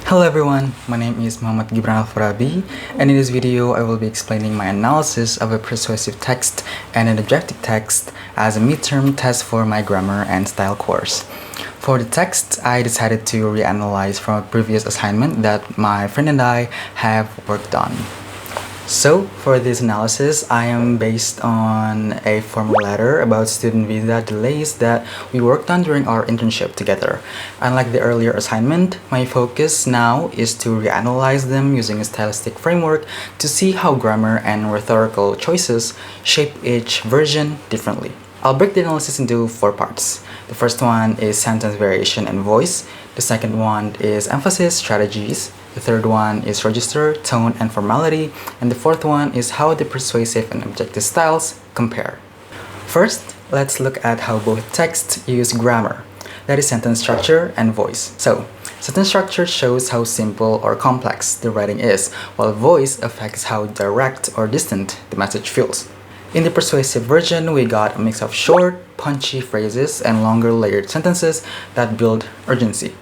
Hello everyone, my name is Muhammad Gibran Al Farabie, and in this video I will be explaining my analysis of a persuasive text and an objective text as a midterm test for my grammar and style course. For the text, I decided to reanalyze from a previous assignment that my friend and I have worked on. So, for this analysis, I am based on a formal letter about student visa delays that we worked on during our internship together. Unlike the earlier assignment, my focus now is to reanalyze them using a stylistic framework to see how grammar and rhetorical choices shape each version differently. I'll break the analysis into 4 parts. The first one is sentence variation and voice. The second one is emphasis strategies. The third one is register, tone, and formality. And the fourth one is how the persuasive and objective styles compare. First, let's look at how both texts use grammar, that is sentence structure and voice. So, sentence structure shows how simple or complex the writing is, while voice affects how direct or distant the message feels. In the persuasive version, we got a mix of short, punchy phrases and longer layered sentences that build urgency.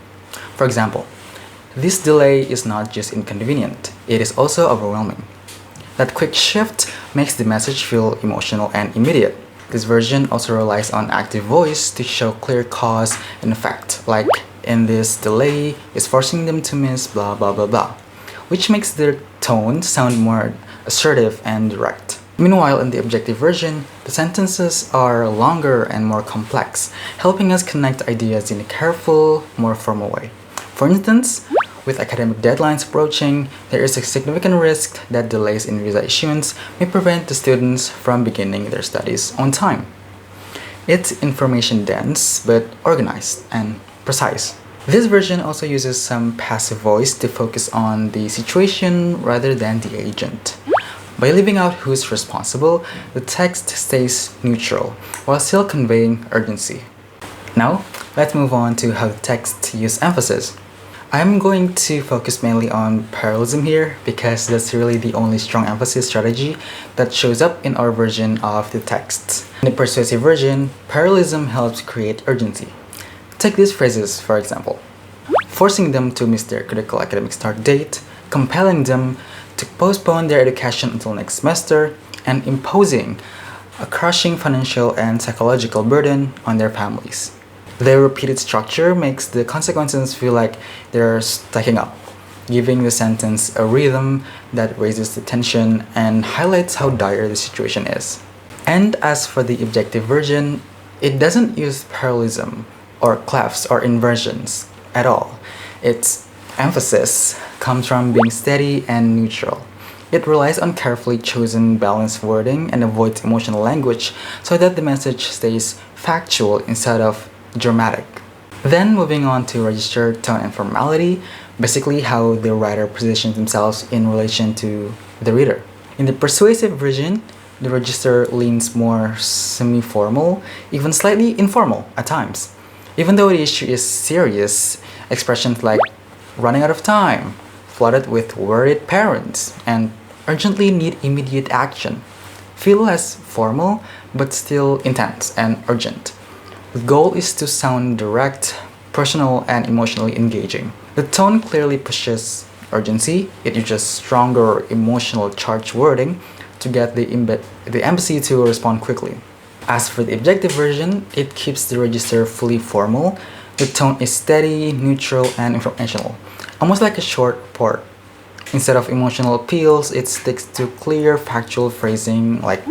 For example, this delay is not just inconvenient, it is also overwhelming. That quick shift makes the message feel emotional and immediate. This version also relies on active voice to show clear cause and effect, like in this delay is forcing them to miss blah blah blah blah, which makes their tone sound more assertive and direct. Meanwhile, in the objective version, the sentences are longer and more complex, helping us connect ideas in a careful, more formal way. For instance, with academic deadlines approaching, there is a significant risk that delays in visa issuance may prevent the students from beginning their studies on time. It's information dense, but organized and precise. This version also uses some passive voice to focus on the situation rather than the agent. By leaving out who's responsible, the text stays neutral while still conveying urgency. Now, let's move on to how the text uses emphasis. I'm going to focus mainly on parallelism here because that's really the only strong emphasis strategy that shows up in our version of the text. In the persuasive version, parallelism helps create urgency. Take these phrases, for example. Forcing them to miss their critical academic start date, compelling them to postpone their education until next semester, and imposing a crushing financial and psychological burden on their families. Their repeated structure makes the consequences feel like they're stacking up, giving the sentence a rhythm that raises the tension and highlights how dire the situation is. And as for the objective version, it doesn't use parallelism or clefs or inversions at all. Its emphasis comes from being steady and neutral. It relies on carefully chosen balanced wording and avoids emotional language so that the message stays factual instead of dramatic. Then moving on to register, tone, and formality, basically how the writer positions themselves in relation to the reader. In the persuasive version, the register leans more semi-formal, even slightly informal at times. Even though the issue is serious, expressions like running out of time, flooded with worried parents, and urgently need immediate action feel less formal but still intense and urgent. The goal is to sound direct, personal, and emotionally engaging. The tone clearly pushes urgency. It uses stronger emotional charged wording to get the embassy to respond quickly. As for the objective version, it keeps the register fully formal. The tone is steady, neutral, and informational, almost like a short report. Instead of emotional appeals, it sticks to clear factual phrasing like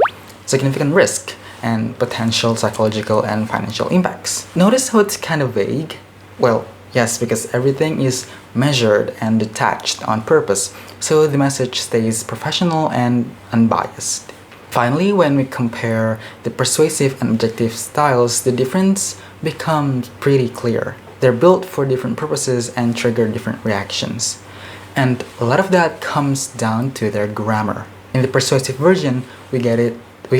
significant risk and potential psychological and financial impacts. Notice how it's kind of vague? Well, yes, because everything is measured and detached on purpose, so the message stays professional and unbiased. Finally, when we compare the persuasive and objective styles, the difference becomes pretty clear. They're built for different purposes and trigger different reactions. And a lot of that comes down to their grammar. In the persuasive version, we get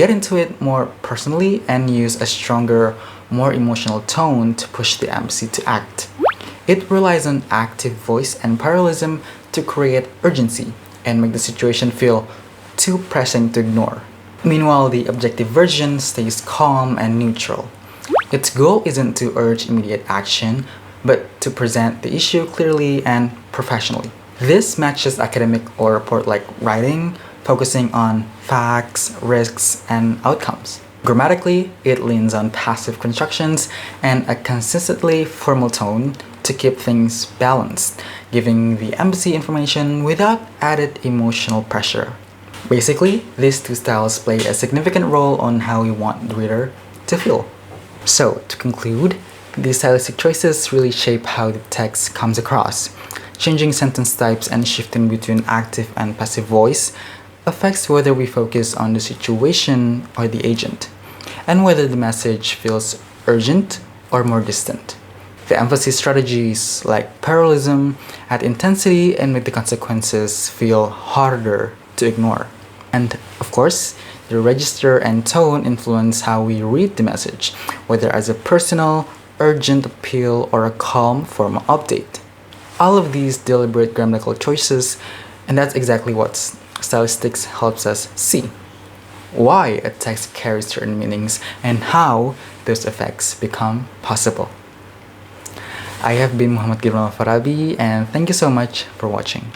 into it more personally and use a stronger, more emotional tone to push the embassy to act. It relies on active voice and parallelism to create urgency and make the situation feel too pressing to ignore. Meanwhile, the objective version stays calm and neutral. Its goal isn't to urge immediate action, but to present the issue clearly and professionally. This matches academic or report-like writing, focusing on facts, risks, and outcomes. Grammatically, it leans on passive constructions and a consistently formal tone to keep things balanced, giving the emphasis information without added emotional pressure. Basically, these two styles play a significant role on how we want the reader to feel. So, to conclude, these stylistic choices really shape how the text comes across. Changing sentence types and shifting between active and passive voice affects whether we focus on the situation or the agent, and whether the message feels urgent or more distant. The emphasis strategies like parallelism add intensity and make the consequences feel harder to ignore. And of course, the register and tone influence how we read the message, whether as a personal, urgent appeal or a calm formal update. All of these deliberate grammatical choices, and that's exactly what stylistics helps us see. Why a text carries certain meanings and how those effects become possible. I have been Muhammad Gibran Al Farabie, and thank you so much for watching.